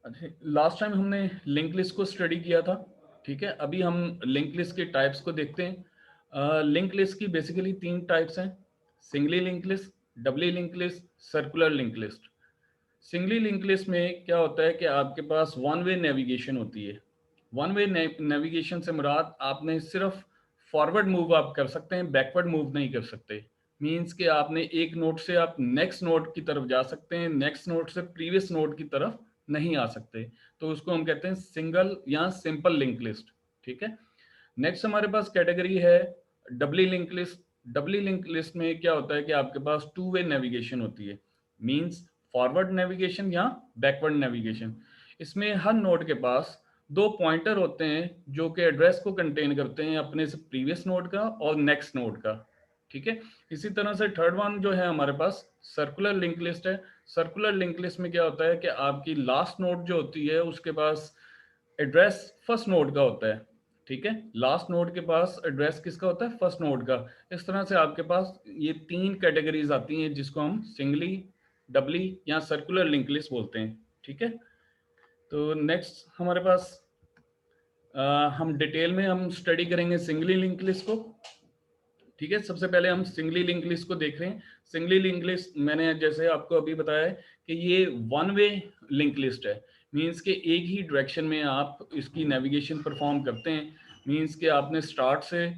अच्छा, last time हमने link list को स्टडी किया था। ठीक है, अभी हम लिंक लिस्ट के टाइप्स को देखते हैं। लिंक लिस्ट की बेसिकली तीन टाइप्स हैं: singly link list, doubly link list, circular link list. Singly link list में क्या होता है कि आपके पास वन वे नेविगेशन होती है। वन वे नेविगेशन से मुराद आपने सिर्फ फॉरवर्ड मूव आप कर सकते हैं, बैकवर्ड मूव नहीं कर सकते। मींस कि आपने एक नोड से आप नेक्स्ट नोड की तरफ जा सकते हैं, नेक्स्ट नोड से प्रीवियस नोड की तरफ नहीं आ सकते। तो उसको हम कहते हैं सिंगल या सिंपल लिंक लिस्ट। ठीक है, नेक्स्ट हमारे पास कैटेगरी है डबली link list. Doubly link list में क्या होता है कि आपके पास टू वे नेविगेशन होती है। मींस फॉरवर्ड नेविगेशन या बैकवर्ड नेविगेशन। इसमें हर नोड के पास दो पॉइंटर होते हैं जो कि एड्रेस को कंटेन करते हैं, अपने से प्रीवियस नोड का और नेक्स्ट नोड का। ठीक है, इसी तरह से थर्ड वन जो है हमारे पास सर्कुलर लिंक लिस्ट है। सर्कुलर लिंक लिस्ट में क्या होता है कि आपकी लास्ट नोड जो होती है उसके पास एड्रेस फर्स्ट नोड का होता है। ठीक है, लास्ट नोड के पास एड्रेस किसका होता है? फर्स्ट नोड का। इस तरह से आपके पास ये तीन कैटेगरीज आती हैं जिसको हम सिंगली, डबली या सर्कुलर लिंक लिस्ट बोलते हैं। ठीक है, तो नेक्स्ट हमारे पास हम डिटेल में हम स्टडी करेंगे सिंगली लिंक लिस्ट को। ठीक है, सबसे पहले हम सिंगली लिंक लिस्ट को देख रहे हैं। सिंगली लिंक लिस्ट मैंने जैसे आपको अभी बताया है कि ये वन वे लिंक लिस्ट है। मींस के एक ही डायरेक्शन में आप इसकी नेविगेशन परफॉर्म करते हैं। मींस के आपने स्टार्ट से,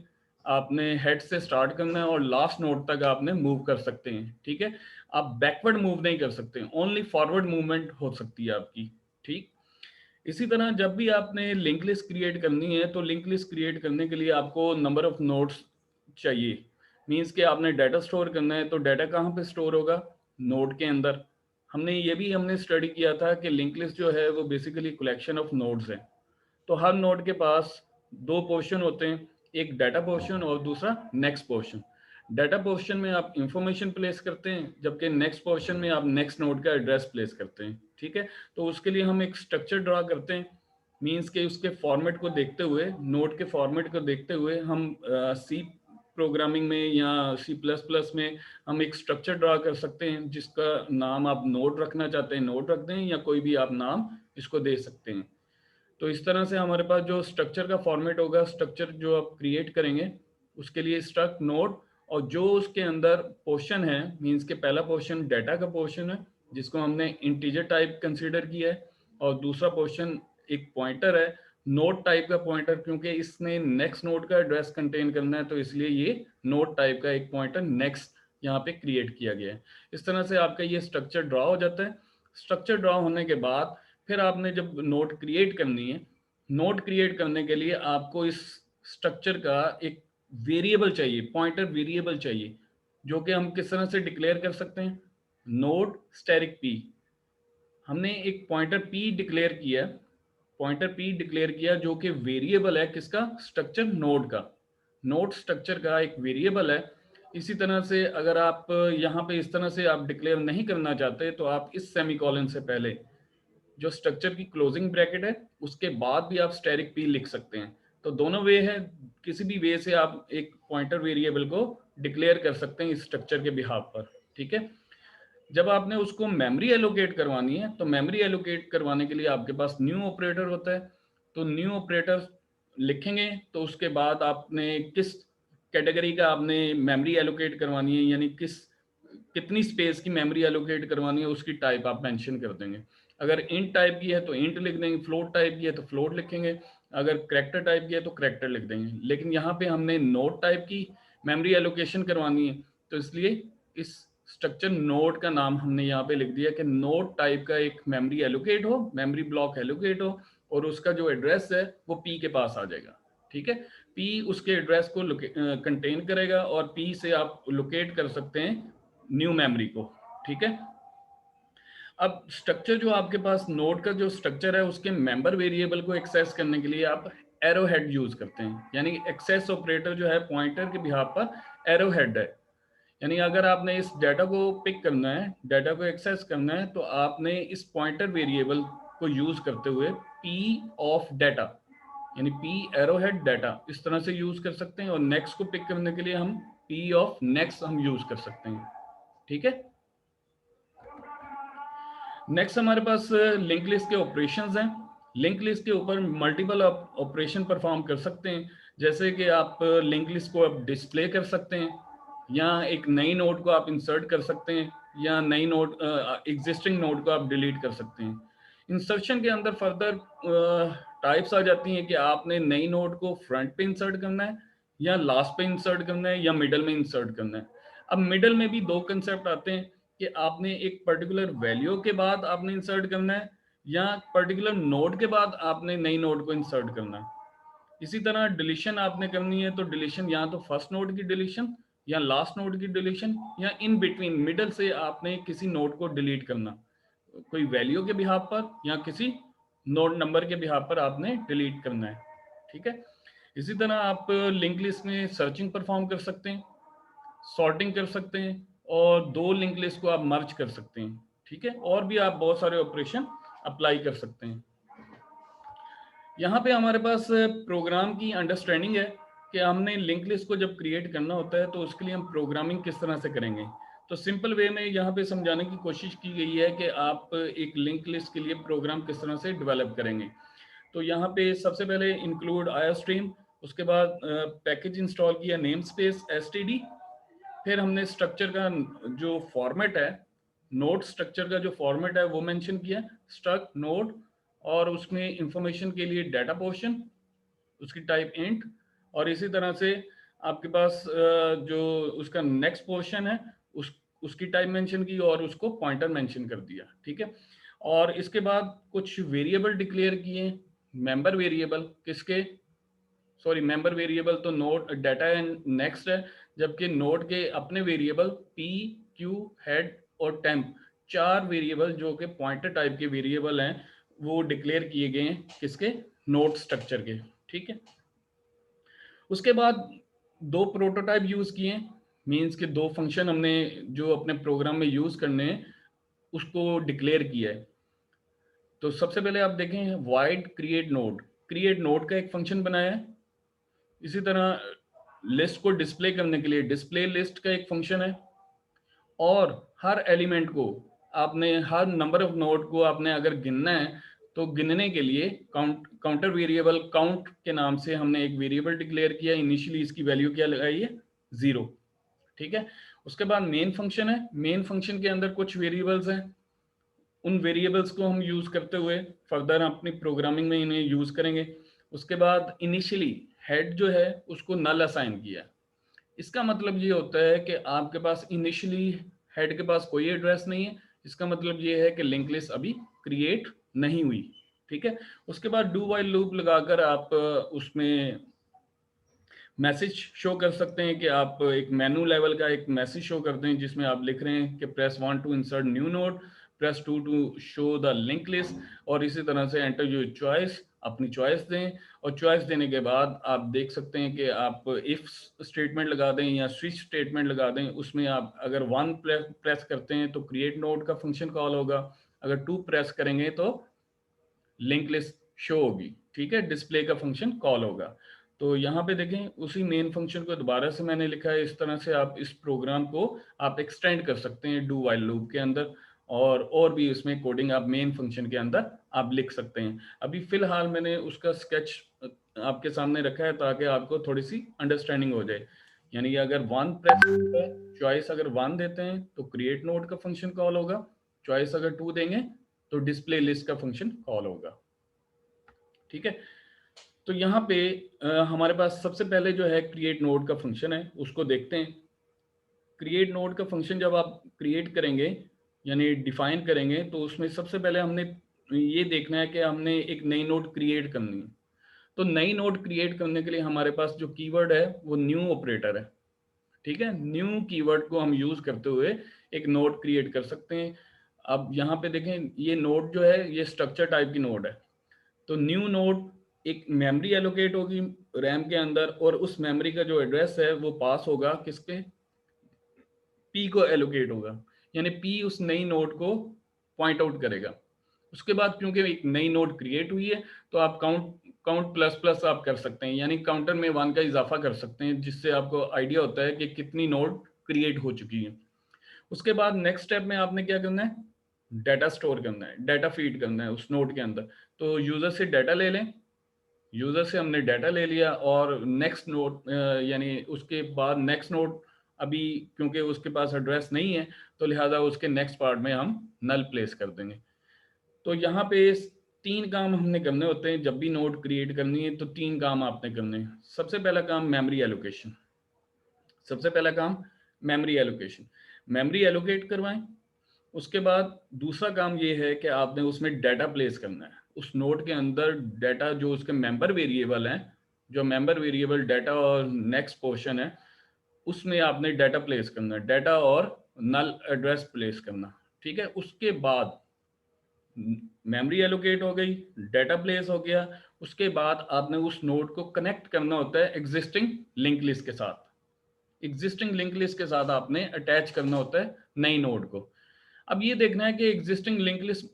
आपने हेड से स्टार्ट करना है और लास्ट नोड तक आपने मूव कर सकते हैं। ठीक है, आप बैकवर्ड मूव नहीं कर सकते, ओनली फॉरवर्ड मूवमेंट हो सकती है आपकी। ठीक, इसी तरह जब भी आपने लिंक लिस्ट क्रिएट करनी है तो लिंक लिस्ट क्रिएट करने के लिए आपको नंबर ऑफ नोड्स चाहिए। मींस कि आपने डाटा स्टोर करना है तो डाटा कहाँ पे स्टोर होगा? नोड के अंदर। हमने स्टडी किया था कि लिंक लिस्ट जो है वो बेसिकली कलेक्शन ऑफ नोड्स है। तो हर नोड के पास दो पोर्शन होते हैं, एक डाटा पोर्शन और दूसरा नेक्स्ट पोर्शन। डाटा पोर्शन में आप इंफॉर्मेशन प्लेस करते हैं, जबकि नेक्स्ट पोर्शन में आप नेक्स्ट नोड का एड्रेस प्लेस करते हैं। ठीक है, तो उसके लिए हम एक स्ट्रक्चर ड्रा करते हैं। मींस के उसके फॉर्मेट को देखते हुए, नोड के फॉर्मेट को देखते हुए हम सी प्रोग्रामिंग में या सी प्लस प्लस में हम एक स्ट्रक्चर ड्रा कर सकते हैं जिसका नाम आप नोड रखना चाहते हैं नोड रख दें, या कोई भी आप नाम इसको दे सकते हैं। तो इस तरह से हमारे पास जो स्ट्रक्चर का फॉर्मेट होगा, स्ट्रक्चर जो आप क्रिएट करेंगे उसके लिए स्ट्रक्ट नोड, और जो उसके अंदर पोर्शन है, मींस के पहला पोर्शन डाटा का पोर्शन है जिसको हमने इंटीजर टाइप कंसीडर किया है, और दूसरा पोर्शन एक पॉइंटर है, नोड टाइप का पॉइंटर, क्योंकि इसने नेक्स्ट नोड का एड्रेस कंटेन करना है तो इसलिए ये नोड टाइप का एक पॉइंटर नेक्स्ट यहाँ पे क्रिएट किया गया है। इस तरह से आपका ये स्ट्रक्चर ड्रा हो जाता है। स्ट्रक्चर ड्रा होने के बाद फिर आपने जब नोड क्रिएट करनी है, नोड क्रिएट करने के लिए आपको इस स्ट्रक्चर का एक वेरिएबल चाहिए, पॉइंटर वेरिएबल चाहिए, जो कि हम किस तरह से डिक्लेयर कर सकते हैं? Node static P. हमने एक पॉइंटर पी डिक्लेयर किया, पॉइंटर पी डिक्लेयर किया जो कि वेरिएबल है किसका? स्ट्रक्चर नोड का। नोड स्ट्रक्चर का एक वेरिएबल है। इसी तरह से अगर आप यहाँ पे इस तरह से आप डिक्लेयर नहीं करना चाहते तो आप इस सेमीकोलन से पहले जो स्ट्रक्चर की क्लोजिंग ब्रैकेट है उसके बाद भी आप स्टैटिक पी लिख सकते हैं। तो दोनों वे है, किसी भी वे से आप एक पॉइंटर वेरिएबल को डिक्लेयर कर सकते हैं इस स्ट्रक्चर के बिहाफ पर। ठीक है, जब आपने उसको मेमोरी एलोकेट करवानी है तो मेमोरी एलोकेट करवाने के लिए आपके पास न्यू ऑपरेटर होता है। तो न्यू ऑपरेटर लिखेंगे तो उसके बाद आपने किस कैटेगरी का आपने मेमोरी एलोकेट करवानी है, यानी कितनी स्पेस की मेमोरी एलोकेट करवानी है उसकी टाइप आप मेंशन कर देंगे। अगर इंट टाइप की है तो इंट लिख देंगे, फ्लोट टाइप की है तो फ्लोट लिखेंगे, अगर करैक्टर टाइप की है तो करैक्टर लिख देंगे। लेकिन यहाँ पे हमने नोड टाइप की मेमोरी एलोकेशन करवानी है तो इसलिए इस स्ट्रक्चर नोड का नाम हमने यहाँ पे लिख दिया कि नोड टाइप का एक मेमोरी एलोकेट हो, मेमोरी ब्लॉक एलोकेट हो, और उसका जो एड्रेस है वो पी के पास आ जाएगा। ठीक है, पी उसके एड्रेस को कंटेन करेगा और पी से आप लोकेट कर सकते हैं न्यू मेमोरी को। ठीक है, अब स्ट्रक्चर जो आपके पास नोड का जो स्ट्रक्चर है उसके मेंबर वेरिएबल को एक्सेस करने के लिए आप एरो हेड यूज करते हैं, यानी एक्सेस ऑपरेटर जो है पॉइंटर के बिहाफ पर एरो हेड है। यानी अगर आपने इस डाटा को पिक करना है, डाटा को एक्सेस करना है, तो आपने इस पॉइंटर वेरिएबल को यूज करते हुए पी ऑफ डाटा, यानी पी एरो हेड डाटा इस तरह से यूज कर सकते हैं, और नेक्स्ट को पिक करने के लिए हम पी ऑफ नेक्स्ट हम यूज कर सकते हैं। ठीक है, नेक्स्ट हमारे पास लिंक लिस्ट के ऑपरेशंस हैं। लिंक लिस्ट के ऊपर मल्टीपल ऑपरेशन परफॉर्म कर सकते हैं, जैसे कि आप लिंक लिस्ट को आप डिस्प्ले कर सकते हैं, या एक नई नोड को आप इंसर्ट कर सकते हैं, या नई नोड एग्जिस्टिंग नोड को आप डिलीट कर सकते हैं। इंसर्शन के अंदर फर्दर टाइप्स आ जाती हैं कि आपने नई नोड को फ्रंट पे इंसर्ट करना है, या लास्ट पे इंसर्ट करना है, या मिडल में इंसर्ट करना है। अब मिडल में भी दो कंसेप्ट आते हैं कि आपने एक पर्टिकुलर वैल्यू के बाद आपने इंसर्ट करना है, या पर्टिकुलर नोड के बाद आपने नई नोड को इंसर्ट करना है। इसी तरह डिलीशन आपने करनी है तो डिलीशन या तो फर्स्ट नोड की डिलीशन, या लास्ट नोड की डिलीशन, या इन बिटवीन मिडल से आपने किसी नोड को डिलीट करना, कोई वैल्यू के बिहाफ पर या किसी नोड नंबर के बिहाफ पर आपने डिलीट करना है। ठीक है, इसी तरह आप लिंक लिस्ट में सर्चिंग परफॉर्म कर सकते हैं, सॉर्टिंग कर सकते हैं, और दो लिंक लिस्ट को आप मर्ज कर सकते हैं। ठीक है, और भी आप बहुत सारे ऑपरेशन अप्लाई कर सकते हैं। यहाँ पे हमारे पास प्रोग्राम की अंडरस्टैंडिंग है कि हमने लिंक लिस्ट को जब क्रिएट करना होता है तो उसके लिए हम प्रोग्रामिंग किस तरह से करेंगे। तो सिंपल वे में यहाँ पे समझाने की कोशिश की गई है कि आप एक लिंक लिस्ट के लिए प्रोग्राम किस तरह से डेवलप करेंगे। तो यहाँ पे सबसे पहले इंक्लूड आयोस्ट्रीम, उसके बाद पैकेज इंस्टॉल किया नेम स्पेस एसटीडी, फिर हमने स्ट्रक्चर का जो फॉर्मेट है, नोड स्ट्रक्चर का जो फॉर्मेट है वो मेंशन किया, स्ट्रक्ट नोड, और उसमें इंफॉर्मेशन के लिए डाटा पोर्शन, उसकी टाइप इंट, और इसी तरह से आपके पास जो उसका नेक्स्ट पोर्शन है उसकी टाइप मेंशन की और उसको पॉइंटर मेंशन कर दिया। ठीक है, और इसके बाद कुछ वेरिएबल डिक्लेयर किए, मेंबर वेरिएबल किसके, सॉरी मेंबर वेरिएबल तो नोड डाटा एंड नेक्स्ट है, जबकि नोड के अपने वेरिएबल पी क्यू हेड और टेम्प, चार वेरिएबल जो कि पॉइंटर टाइप के वेरिएबल हैं वो डिक्लेयर किए गए हैं किसके, नोड स्ट्रक्चर के। ठीक है, उसके बाद दो प्रोटोटाइप यूज किए, मींस के दो फंक्शन हमने जो अपने प्रोग्राम में यूज करने हैं उसको डिक्लेयर किया है। तो सबसे पहले आप देखें वाइड क्रिएट नोड का एक फंक्शन बनाया है। इसी तरह लिस्ट को डिस्प्ले करने के लिए डिस्प्ले लिस्ट का एक फंक्शन है, और हर एलिमेंट को आपने, हर नंबर ऑफ नोड को आपने अगर गिनना है तो गिनने के लिए काउंटर वेरिएबल काउंट के नाम से हमने एक वेरिएबल डिक्लेयर किया। इनिशियली इसकी वैल्यू क्या लगाई है, 0। ठीक है, उसके बाद मेन फंक्शन है, मेन फंक्शन के अंदर कुछ वेरिएबल्स हैं, उन वेरिएबल्स को हम यूज करते हुए फर्दर अपनी प्रोग्रामिंग में इन्हें यूज करेंगे। उसके बाद इनिशियली हेड जो है उसको नल असाइन किया। इसका मतलब ये होता है कि आपके पास इनिशियली हेड के पास कोई एड्रेस नहीं है, इसका मतलब ये है कि लिंक लिस्ट अभी क्रिएट नहीं हुई। ठीक है, उसके बाद डू वाइल लूप लगाकर आप उसमें मैसेज शो कर सकते हैं कि आप एक मेनू लेवल का एक मैसेज शो करते हैं जिसमें आप लिख रहे हैं कि press 1 to insert new node, press 2 to show the link list, और इसी तरह से एंटर योर चॉइस, अपनी चॉइस दें, और चॉइस देने के बाद आप देख सकते हैं कि आप इफ स्टेटमेंट लगा दें या स्विच स्टेटमेंट लगा दें। उसमें आप अगर 1 प्रेस करते हैं तो क्रिएट नोड का फंक्शन कॉल होगा, अगर 2 प्रेस करेंगे तो लिंक लिस्ट शो होगी। ठीक है, डिस्प्ले का फंक्शन कॉल होगा। तो यहाँ पे देखें उसी मेन फंक्शन को दोबारा से मैंने लिखा है। इस तरह से आप इस प्रोग्राम को आप एक्सटेंड कर सकते हैं डू वाइल लूप के अंदर, और भी इसमें कोडिंग आप मेन फंक्शन के अंदर आप लिख सकते हैं। अभी फिलहाल मैंने उसका स्केच आपके सामने रखा है ताकि आपको थोड़ी सी अंडरस्टैंडिंग हो जाए। यानी अगर 1 प्रेस करते हैं, चॉइस अगर 1 देते हैं तो क्रिएट नोड का फंक्शन कॉल होगा, चॉइस अगर 2 देंगे तो डिस्प्ले लिस्ट का फंक्शन कॉल होगा। ठीक है, तो यहाँ पे हमारे पास सबसे पहले जो है क्रिएट नोड का फंक्शन है उसको देखते हैं। क्रिएट नोड का फंक्शन जब आप क्रिएट करेंगे यानी डिफाइन करेंगे तो उसमें सबसे पहले हमने ये देखना है कि हमने एक नई नोड क्रिएट करनी है। तो नई नोड क्रिएट करने के लिए हमारे पास जो कीवर्ड है वो न्यू ऑपरेटर है। ठीक है, न्यू कीवर्ड को हम यूज करते हुए एक नोड क्रिएट कर सकते हैं। अब यहाँ पे देखें ये नोड जो है ये स्ट्रक्चर टाइप की नोड है। तो न्यू नोड एक मेमोरी एलोकेट होगी रैम के अंदर, और उस मेमोरी का जो एड्रेस है वो पास होगा किसके, पी को एलोकेट होगा, यानी पी उस नई नोड को पॉइंट आउट करेगा। उसके बाद क्योंकि एक नई नोड क्रिएट हुई है तो आप काउंट प्लस प्लस आप कर सकते हैं, यानी काउंटर में 1 का इजाफा कर सकते हैं, जिससे आपको आइडिया होता है कि कितनी नोड क्रिएट हो चुकी है। उसके बाद नेक्स्ट स्टेप में आपने क्या करना है, डाटा स्टोर करना है, डाटा फीड करना है उस नोड के अंदर। तो यूजर से डाटा ले लें, यूजर से हमने डाटा ले लिया और नेक्स्ट नोड यानी उसके बाद नेक्स्ट नोड अभी क्योंकि उसके पास एड्रेस नहीं है तो लिहाजा उसके नेक्स्ट पार्ट में हम नल प्लेस कर देंगे। तो यहाँ पे 3 काम हमने करने होते हैं जब भी नोड क्रिएट करनी है, तो 3 काम आपने करने हैं। सबसे पहला काम मेमोरी एलोकेशन, सबसे पहला काम मेमोरी एलोकेशन, मेमोरी एलोकेट करवाएं। उसके बाद दूसरा काम ये है कि आपने उसमें डाटा प्लेस करना है उस नोड के अंदर, डाटा जो उसके मेंबर वेरिएबल हैं, जो मेंबर वेरिएबल डाटा और नेक्स्ट पोर्शन है उसमें आपने डाटा प्लेस करना है, डाटा और नल एड्रेस प्लेस करना। ठीक है, उसके बाद मेमोरी एलोकेट हो गई, डाटा प्लेस हो गया, उसके बाद आपने उस नोड को कनेक्ट करना होता है एग्जिस्टिंग लिंक लिस्ट के साथ। एग्जिस्टिंग लिंक लिस्ट के साथ आपने अटैच करना होता है नई नोड को। अब ये देखना है कि एग्जिस्टिंग लिंक लिस्ट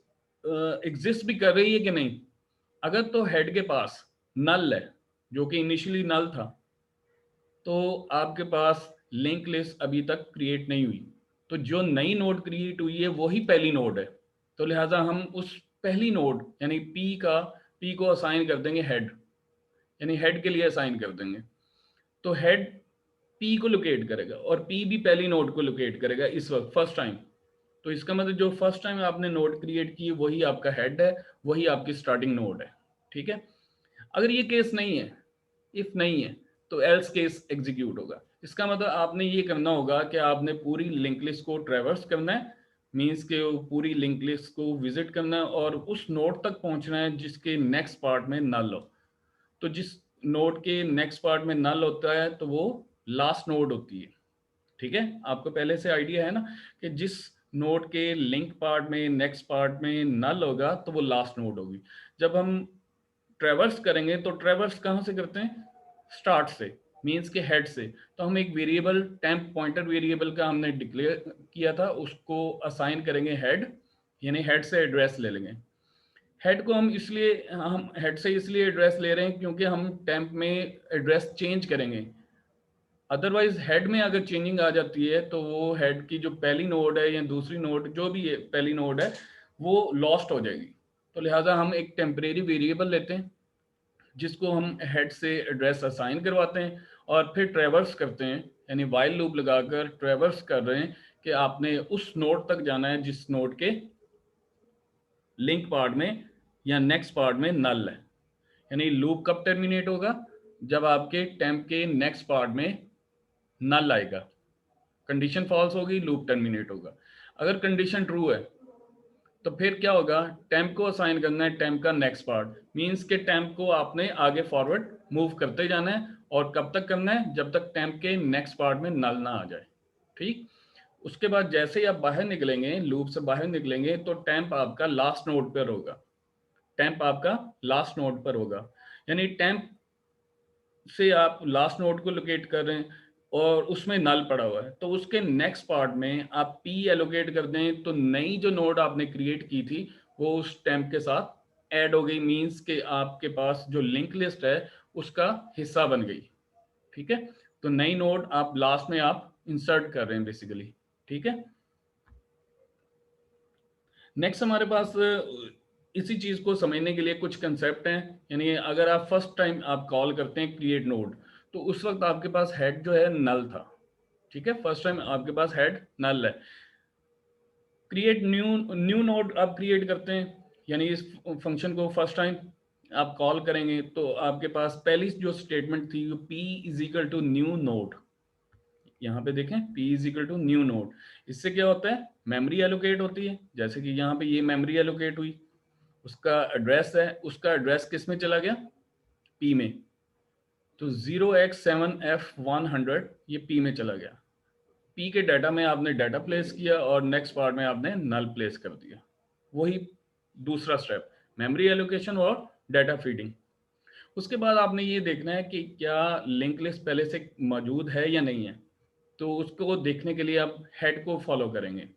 एग्जिस्ट भी कर रही है कि नहीं। अगर तो हेड के पास नल है, जो कि इनिशियली नल था, तो आपके पास लिंक लिस्ट अभी तक क्रिएट नहीं हुई। तो जो नई नोड क्रिएट हुई है वही पहली नोड है। तो लिहाजा हम उस पहली नोड यानी पी को असाइन कर देंगे हेड, यानी हेड के लिए असाइन कर देंगे। तो हेड पी को लोकेट करेगा और पी भी पहली नोड को लोकेट करेगा इस वक्त फर्स्ट टाइम। तो इसका मतलब जो फर्स्ट टाइम आपने नोड क्रिएट की वही आपका हेड है, वही आपकी स्टार्टिंग नोड है। ठीक है, अगर ये केस नहीं है, इफ नहीं है, तो एल्स केस एग्जीक्यूट होगा। इसका मतलब आपने ये करना होगा कि आपने पूरी लिंक लिस्ट को ट्रैवर्स करना है, मीन्स के पूरी लिंक लिस्ट को विजिट करना है और उस नोड तक पहुंचना है जिसके नेक्स्ट पार्ट में नल हो। तो जिस नोड के नेक्स्ट पार्ट में नल होता है तो वो लास्ट नोड होती है। ठीक है, आपको पहले से आइडिया है ना कि जिस नोड के लिंक पार्ट में नेक्स्ट पार्ट में नल होगा तो वो लास्ट नोड होगी। जब हम ट्रेवर्स करेंगे तो ट्रेवर्स कहाँ से करते हैं, स्टार्ट से, मीन्स के हेड से। तो हम एक वेरिएबल टेम्प पॉइंटर वेरिएबल का हमने डिक्लेयर किया था, उसको असाइन करेंगे हेड, यानी हेड से एड्रेस ले लेंगे। हेड को हम हेड से इसलिए एड्रेस ले रहे हैं क्योंकि हम टेम्प में एड्रेस चेंज करेंगे। अदरवाइज हेड में अगर चेंजिंग आ जाती है तो वो हेड की जो पहली नोड है या दूसरी नोड जो भी है पहली नोड है वो लॉस्ट हो जाएगी। तो लिहाजा हम एक टेम्परेरी वेरिएबल लेते हैं जिसको हम हेड से एड्रेस असाइन करवाते हैं और फिर ट्रेवर्स करते हैं, यानी वाइल लूप लगाकर ट्रेवर्स कर रहे हैं कि आपने उस नोड तक जाना है जिस नोड के लिंक पार्ट में या नेक्स्ट पार्ट में नल है। यानी लूप कब टर्मिनेट होगा, जब आपके टेम्प के नेक्स्ट पार्ट में नल आएगा। कंडीशन फॉल्स होगी, लूप टर्मिनेट होगा। अगर कंडीशन ट्रू है तो फिर क्या होगा, टेम्प को असाइन करना है टेम्प का नेक्स्ट पार्ट, मींस के टेम्प को आपने आगे फॉरवर्ड मूव करते जाना है और कब तक करना है, जब तक टेम्प के नेक्स्ट पार्ट में नल ना आ जाए। ठीक, उसके बाद जैसे ही आप बाहर निकलेंगे, लूप से बाहर निकलेंगे, तो टेम्प आपका लास्ट नोड पर होगा, टेम्प आपका लास्ट नोड पर होगा। यानी टेम्प से आप लास्ट नोड को लोकेट कर रहे हैं और उसमें नल पड़ा हुआ है, तो उसके नेक्स्ट पार्ट में आप पी एलोकेट कर दें तो नई जो नोड आपने क्रिएट की थी वो उस टेम्प के साथ ऐड हो गई, मींस के आपके पास जो लिंक लिस्ट है उसका हिस्सा बन गई। ठीक है, तो नई नोड आप लास्ट में आप इंसर्ट कर रहे हैं बेसिकली। ठीक है, नेक्स्ट हमारे पास इसी चीज को समझने के लिए कुछ कंसेप्ट हैं। यानी अगर आप फर्स्ट टाइम आप कॉल करते हैं क्रिएट नोड, तो उस वक्त आपके पास हेड जो है नल था। ठीक है, फर्स्ट टाइम आपके पास हेड नल है। क्रिएट न्यू नोड आप क्रिएट करते हैं, यानी इस फंक्शन को फर्स्ट टाइम आप कॉल करेंगे तो आपके पास पहली जो स्टेटमेंट थी P is equal to new node. यहाँ पे देखें P is equal to new node, इससे क्या होता है, मेमोरी एलोकेट होती है। जैसे कि यहाँ पे ये मेमोरी एलोकेट हुई, उसका एड्रेस है, उसका एड्रेस किस में चला गया, P में। तो 0x7F100 ये P में चला गया। P के डाटा में आपने डाटा प्लेस किया और नेक्स्ट पार्ट में आपने नल प्लेस कर दिया। वही दूसरा स्टेप, मेमोरी एलोकेशन और डाटा फीडिंग। उसके बाद आपने ये देखना है कि क्या लिंक लिस्ट पहले से मौजूद है या नहीं है। तो उसको देखने के लिए आप हेड को फॉलो करेंगे।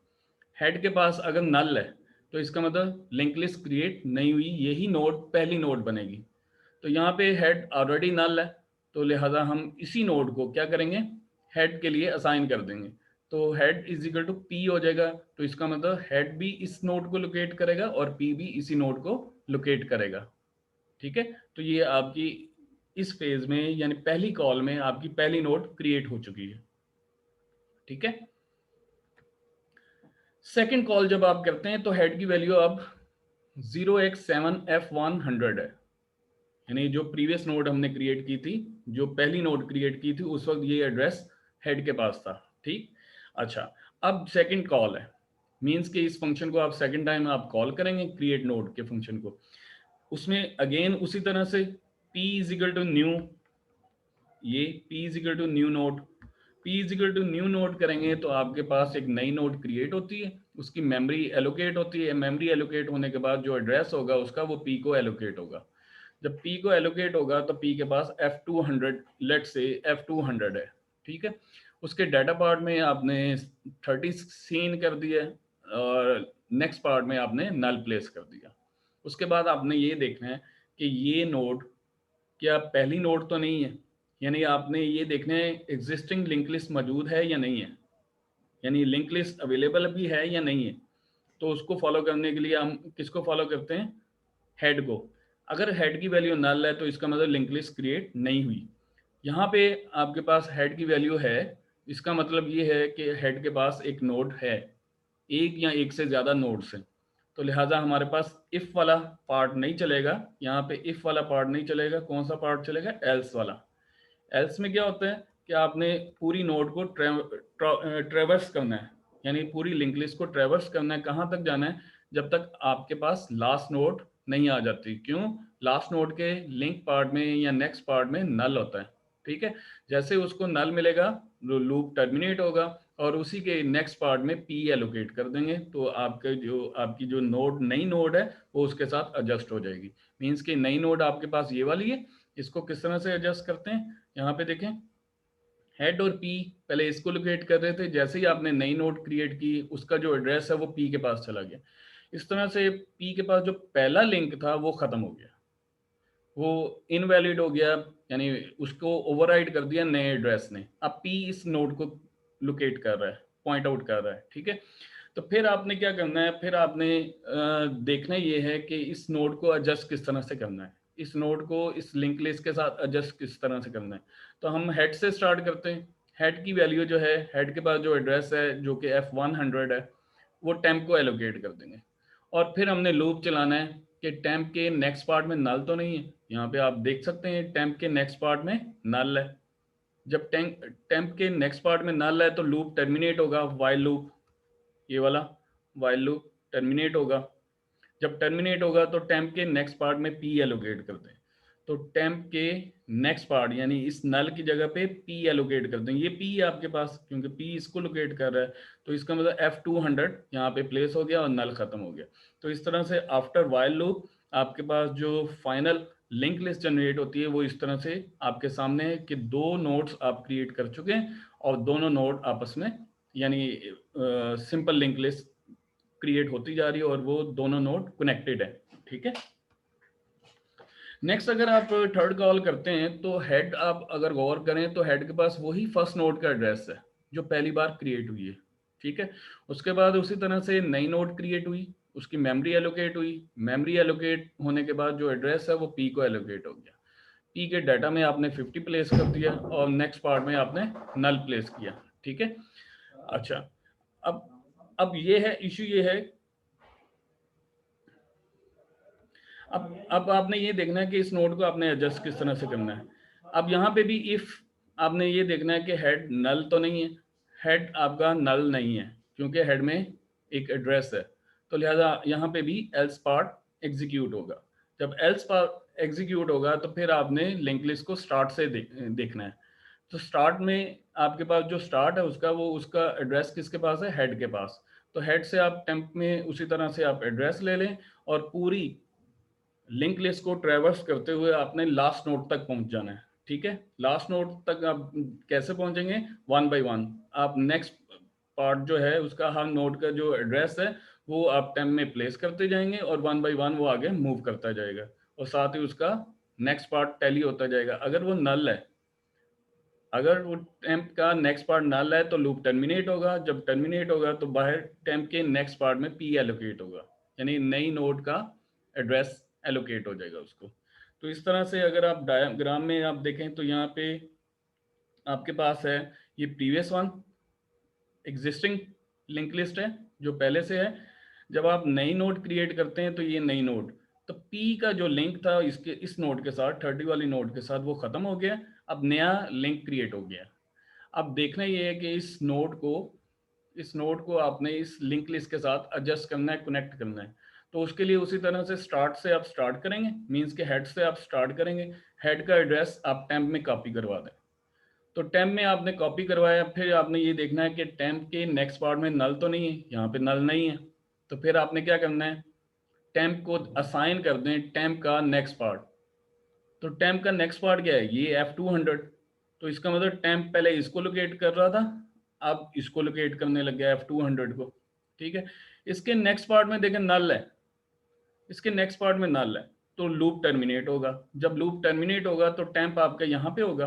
हेड के पास अगर नल है तो इसका मतलब लिंक लिस्ट क्रिएट नहीं हुई, यही नोड पहली नोड बनेगी। तो यहाँ पे हेड ऑलरेडी नल है, तो लिहाजा हम इसी नोड को क्या करेंगे, हेड के लिए असाइन कर देंगे। तो head is equal to P हो जाएगा। तो इसका मतलब हेड भी इस नोड को लोकेट करेगा और पी भी इसी नोड को लोकेट करेगा। ठीक है, तो ये आपकी इस फेज में यानी पहली कॉल में आपकी पहली नोड क्रिएट हो चुकी है। ठीक है, सेकंड कॉल जब आप करते हैं तो हेड की वैल्यू अब 0x7F100 है, यानी जो प्रीवियस नोड हमने क्रिएट की थी, जो पहली नोड क्रिएट की थी उस वक्त ये एड्रेस हेड के पास था। ठीक, अच्छा, अब सेकंड कॉल है, मींस कि इस फंक्शन को आप सेकंड टाइम आप कॉल करेंगे क्रिएट नोड के फंक्शन को, उसमें अगेन उसी तरह से p is equal to new, ये p is equal to new node, p is equal to new node करेंगे तो आपके पास एक नई नोड क्रिएट होती है, उसकी मेमोरी एलोकेट होती है, मेमोरी एलोकेट होने के बाद जो एड्रेस होगा उसका वो p को एलोकेट होगा। जब p को एलोकेट होगा तो p के पास F200, लेट से F200 है। ठीक है, उसके डाटा पार्ट में आपने 30 कर दिया और नेक्स्ट पार्ट में आपने नल प्लेस कर दिया। उसके बाद आपने ये देखना है कि ये नोड क्या पहली नोड तो नहीं है, यानी आपने ये देखना है एग्जिस्टिंग लिंक लिस्ट मौजूद है या नहीं है, यानी लिंक लिस्ट अवेलेबल भी है या नहीं है। तो उसको फॉलो करने के लिए हम किसको फॉलो करते हैं, हेड को। अगर हेड की वैल्यू नल है तो इसका मतलब लिंक लिस्ट क्रिएट नहीं हुई। यहाँ पे आपके पास हेड की वैल्यू है, इसका मतलब ये है कि हेड के पास एक नोड है, एक या एक से ज़्यादा नोड्स हैं, तो लिहाजा हमारे पास इफ़ वाला पार्ट नहीं चलेगा, यहाँ पे इफ़ वाला पार्ट नहीं चलेगा। कौन सा पार्ट चलेगा, एल्स वाला। एल्स में क्या होता है कि आपने पूरी नोड को ट्रेवर्स करना है, यानी पूरी लिंक लिस्ट को ट्रेवर्स करना है। कहाँ तक जाना है, जब तक आपके पास लास्ट नोड नहीं आ जाती। क्यों, लास्ट नोड के लिंक पार्ट में या नेक्स्ट पार्ट में नल होता है। ठीक है, जैसे उसको नल मिलेगा लूप टर्मिनेट होगा और उसी के नेक्स्ट पार्ट में पी एलोकेट कर देंगे, तो आपकी जो नोड नई नोड है वो उसके साथ एडजस्ट हो जाएगी। मीन्स कि नई नोड आपके पास ये वाली है, इसको किस तरह से एडजस्ट करते हैं, यहाँ पे देखें हेड और पी पहले इसको लोकेट कर रहे थे, जैसे ही आपने नई नोड क्रिएट की उसका जो एड्रेस है वो पी के पास चला गया। इस तरह से पी के पास जो पहला लिंक था वो खत्म हो गया, वो इनवैलिड हो गया, यानी उसको ओवरराइड कर दिया नए एड्रेस ने। अब पी इस नोड को लोकेट कर रहा है, पॉइंट आउट कर रहा है। ठीक है, तो फिर आपने क्या करना है, फिर आपने देखना ये है कि इस नोड को एडजस्ट किस तरह से करना है, इस नोड को इस लिंक लिस्ट के साथ एडजस्ट किस तरह से करना है। तो हम हेड से स्टार्ट करते हैं। हेड की वैल्यू जो है, हेड के पास जो एड्रेस है जो कि F100 है, वो टेम्प को एलोकेट कर देंगे और फिर हमने लूप चलाना है कि टेम्प के नेक्स्ट पार्ट में नल तो नहीं है। यहाँ पे आप देख सकते हैं टेम्प के नेक्स्ट पार्ट में नल है। जब टेम्प के नेक्स्ट पार्ट में नल है तो लूप टर्मिनेट होगा, वाइल लूप, ये वाला वाइल लूप टर्मिनेट होगा। जब टर्मिनेट होगा तो टेम्प के नेक्स्ट पार्ट में पी एलोकेट कर दें, तो टेम्प के नेक्स्ट पार्ट यानी इस नल की जगह पे पी एलोकेट कर दें। ये पी आपके पास, क्योंकि पी इसको लोकेट कर रहा है, तो इसका मतलब F200 यहाँ पे प्लेस हो गया और नल खत्म हो गया। तो इस तरह से आफ्टर वाइल लूप आपके पास जो फाइनल लिंक लिस्ट जनरेट होती है वो इस तरह से आपके सामने है कि दो नोड्स आप क्रिएट कर चुके हैं और दोनों नोड आपस में यानी सिंपल लिंक लिस्ट क्रिएट होती जा रही है और वो दोनों नोड कनेक्टेड है। ठीक है, नेक्स्ट अगर आप थर्ड कॉल करते हैं तो हेड आप अगर गौर करें तो हेड के पास वही फर्स्ट नोड का एड्रेस है जो पहली बार क्रिएट हुई है। ठीक है, उसके बाद उसी तरह से नई नोड क्रिएट हुई, उसकी मेमोरी एलोकेट हुई, मेमोरी एलोकेट होने के बाद जो एड्रेस है वो पी को एलोकेट हो गया, पी के डाटा में आपने 50 प्लेस कर दिया और नेक्स्ट पार्ट में आपने नल प्लेस किया। ठीक है, अच्छा, अब ये है इशू, ये है अब आपने ये देखना है कि इस नोड को आपने एडजस्ट किस तरह से करना है। अब यहाँ पे भी इफ आपने ये देखना है कि हेड नल तो नहीं है, हेड आपका नल नहीं है क्योंकि हेड में एक एड्रेस है, तो लिहाजा यहाँ पे भी एल्स पार्ट एग्जीक्यूट होगा। जब एल्स पार्ट एग्जीक्यूट होगा तो फिर आपने लिंक लिस्ट को स्टार्ट से देखना है। तो स्टार्ट में आपके पास जो स्टार्ट है उसका एड्रेस किसके पास है, हेड के पास। तो हेड से आप टेम्प में उसी तरह से आप एड्रेस ले लें और पूरी लिंक लिस्ट को ट्रेवर्स करते हुए आपने लास्ट नोड तक पहुंच जाना है। ठीक है, लास्ट नोड तक आप कैसे पहुंचेंगे, वन बाय वन आप नेक्स्ट पार्ट जो है उसका हर नोड का जो एड्रेस है वो आप टेम में प्लेस करते जाएंगे और वन बाय वन वो आगे मूव करता जाएगा और साथ ही उसका नेक्स्ट पार्ट टैली होता जाएगा। अगर वो नल है, अगर वो टेम्प का नेक्स्ट पार्ट नल है तो लूप टर्मिनेट होगा, जब टर्मिनेट होगा तो बाहर टेम्प के नेक्स्ट पार्ट में पी एलोकेट होगा, यानी नई नोड का एड्रेस एलोकेट हो जाएगा उसको। तो इस तरह से अगर आप डायग्राम में आप देखें तो यहाँ पे आपके पास है ये previous one existing link list है जो पहले से है। जब आप नई नोड क्रिएट करते हैं तो ये नई नोड, तो पी का जो लिंक था इसके इस नोड के साथ 30 वाली नोड के साथ वो खत्म हो गया, अब नया लिंक क्रिएट हो गया। अब देखना ये है कि इस नोड को आपने इस लिंक लिस्ट के साथ एडजस्ट करना है, कनेक्ट करना है। तो उसके लिए उसी तरह से स्टार्ट से आप स्टार्ट करेंगे, मींस के हेड से आप स्टार्ट करेंगे। हेड का एड्रेस आप टेम्प में कॉपी करवा दें। तो टेम्प में आपने कॉपी करवाया, फिर आपने ये देखना है कि टेम्प के नेक्स्ट पार्ट में नल तो नहीं है, यहाँ पे नल नहीं है। तो फिर आपने क्या करना है, टेम्प को असाइन कर दें टेम्प का नेक्स्ट पार्ट। तो टेम्प का नेक्स्ट पार्ट क्या है, ये F200। तो इसका मतलब टेम्प पहले इसको लोकेट कर रहा था, अब इसको लोकेट करने लग गया F200 को। ठीक है, इसके नेक्स्ट पार्ट में देखें नल है, इसके नेक्स्ट पार्ट में नल है, तो लूप टर्मिनेट होगा। जब लूप टर्मिनेट होगा तो टेम्प आपका यहाँ पे होगा,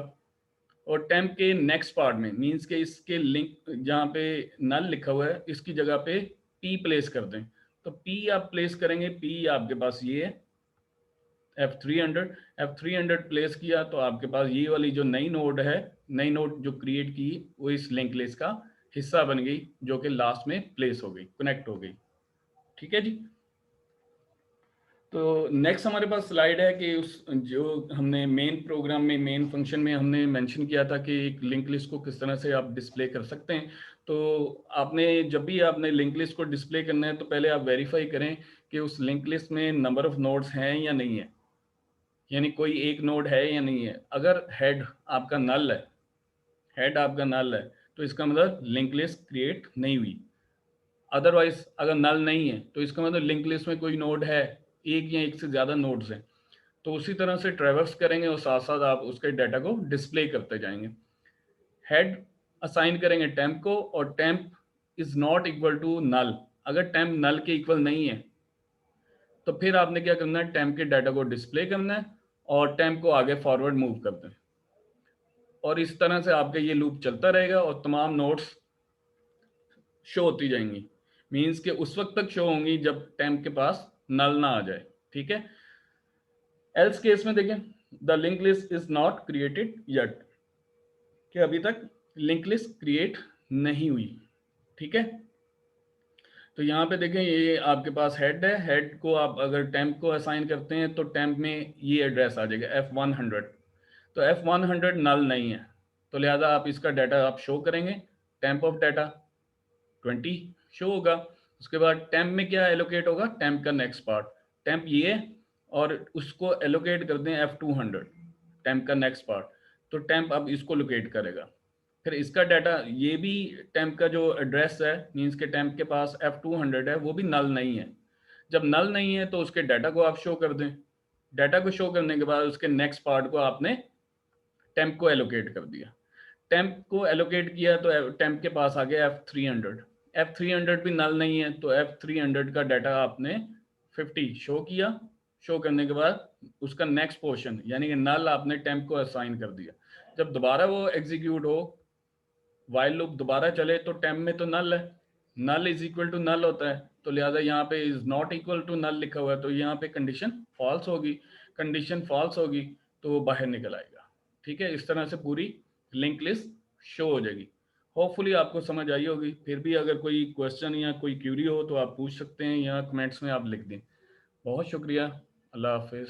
और टेम्प के नेक्स्ट पार्ट में मींस के इसके लिंक जहाँ पे नल लिखा हुआ है इसकी जगह पे पी प्लेस कर दें। तो पी आप प्लेस करेंगे, पी आपके पास ये है F300 प्लेस किया तो आपके पास ये वाली जो नई नोड है, नई नोड जो क्रिएट की वो इस लिंक लिस्ट का हिस्सा बन गई, जो कि लास्ट में प्लेस हो गई, कनेक्ट हो गई। ठीक है जी। तो नेक्स्ट हमारे पास स्लाइड है कि उस जो हमने मेन प्रोग्राम में मेन फंक्शन में हमने मेंशन किया था कि एक लिंक लिस्ट को किस तरह से आप डिस्प्ले कर सकते हैं। तो आपने जब भी आपने लिंक लिस्ट को डिस्प्ले करना है तो पहले आप वेरीफाई करें कि उस लिंक लिस्ट में नंबर ऑफ नोड्स हैं या नहीं है, यानी कोई एक नोड है या नहीं है। अगर हेड आपका नल है, हेड आपका नल है तो इसका मतलब लिंक लिस्ट क्रिएट नहीं हुई। अदरवाइज अगर नल नहीं है तो इसका मतलब लिंक लिस्ट में कोई नोड है, एक या एक से ज़्यादा नोड्स हैं। तो उसी तरह से ट्रैवर्स करेंगे और साथ साथ आप उसके डाटा को डिस्प्ले करते जाएंगे। हेड असाइन करेंगे टेम्प को, और temp is not equal to null. अगर टेम्प नल के इक्वल नहीं है तो फिर आपने क्या करना है, टेम्प के डाटा को डिस्प्ले करना है और टेम्प को आगे फॉरवर्ड मूव कर दें। और इस तरह से आपका ये लूप चलता रहेगा और तमाम नोट्स शो होती जाएंगी। मींस के उस वक्त तक शो होंगी जब टेम्प के पास नल ना आ जाए। ठीक है, एल्स केस में देखें the link list is not created yet, कि अभी तक लिंक लिस्ट क्रिएट नहीं हुई। ठीक है, तो यहाँ पे देखें ये आपके पास हेड है, हेड को आप अगर टेम्प को असाइन करते हैं तो टेम्प में ये एड्रेस आ जाएगा F100। तो F100 नल नहीं है, तो लिहाजा आप इसका डाटा आप शो करेंगे, टेम्प ऑफ डाटा 20 शो होगा। उसके बाद टेम्प में क्या एलोकेट होगा, टेम्प का नेक्स्ट पार्ट, टेम्प ये है और उसको एलोकेट कर दें F200 टेम्प का नेक्स्ट पार्ट, तो टेम्प अब इसको लोकेट करेगा। फिर इसका डाटा ये भी टेम्प का जो एड्रेस है मींस के टेम्प के पास F200 है वो भी नल नहीं है। जब नल नहीं है तो उसके डाटा को आप शो कर दें, डाटा को शो करने के बाद उसके नेक्स्ट पार्ट को आपने टेम्प को एलोकेट कर दिया। टेम्प को एलोकेट किया तो टेम्प के पास आ गया F300 भी नल नहीं है, तो F300 का डाटा आपने 50 शो किया। शो करने के बाद उसका नेक्स्ट पोर्शन यानी कि नल आपने टेम्प को असाइन कर दिया। जब दोबारा वो एग्जीक्यूट हो, वाइल लूप दोबारा चले तो टेम्प में तो नल है, null is equal to null होता है, तो लिहाजा यहाँ पे is not equal to null लिखा हुआ है, तो यहाँ पे कंडीशन फॉल्स होगी। कंडीशन फॉल्स होगी तो वो बाहर निकल आएगा। ठीक है, इस तरह से पूरी लिंक लिस्ट शो हो जाएगी। होपफुली आपको समझ आई होगी। फिर भी अगर कोई क्वेश्चन या कोई क्यूरी हो तो आप पूछ सकते हैं या कमेंट्स में आप लिख दें। बहुत शुक्रिया, अल्लाह हाफिज़।